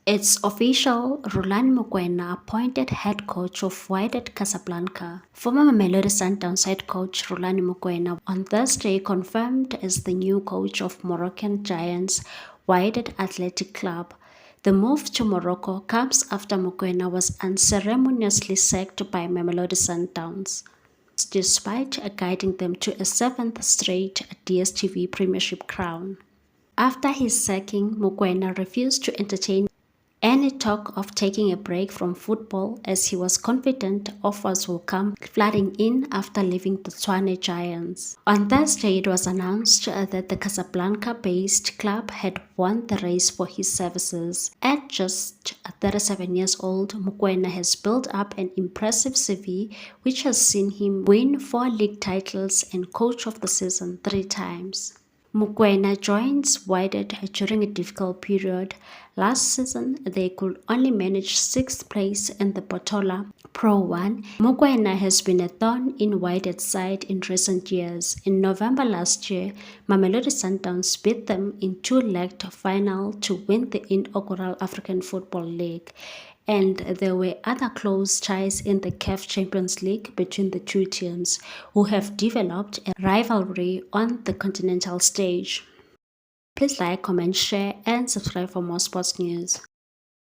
It's official, Rulani Mokwena appointed head coach of Wydad Casablanca. Former Mamelodi Sundowns head coach Rulani Mokwena on Thursday confirmed as the new coach of Moroccan giants Wydad Athletic Club. The move to Morocco comes after Mokwena was unceremoniously sacked by Mamelodi Sundowns, despite guiding them to a seventh straight DStv Premiership crown. After his sacking, Mokwena refused to entertain any talk of taking a break from football, as he was confident offers will come flooding in after leaving the Tshwane Giants. On Thursday, it was announced that the Casablanca-based club had won the race for his services. At just 37 years old, Mokwena has built up an impressive CV, which has seen him win 4 league titles and coach of the season 3 times. Mokwena joins Wydad during a difficult period. Last season, they could only manage 6th place in the Botola Pro 1. Mokwena has been a thorn in Wydad's side in recent years. In November last year, Mamelodi Sundowns beat them in 2-legged final to win the inaugural African Football League. And there were other close ties in the CAF Champions League between the two teams, who have developed a rivalry on the continental stage. Please like, comment, share, and subscribe for more sports news.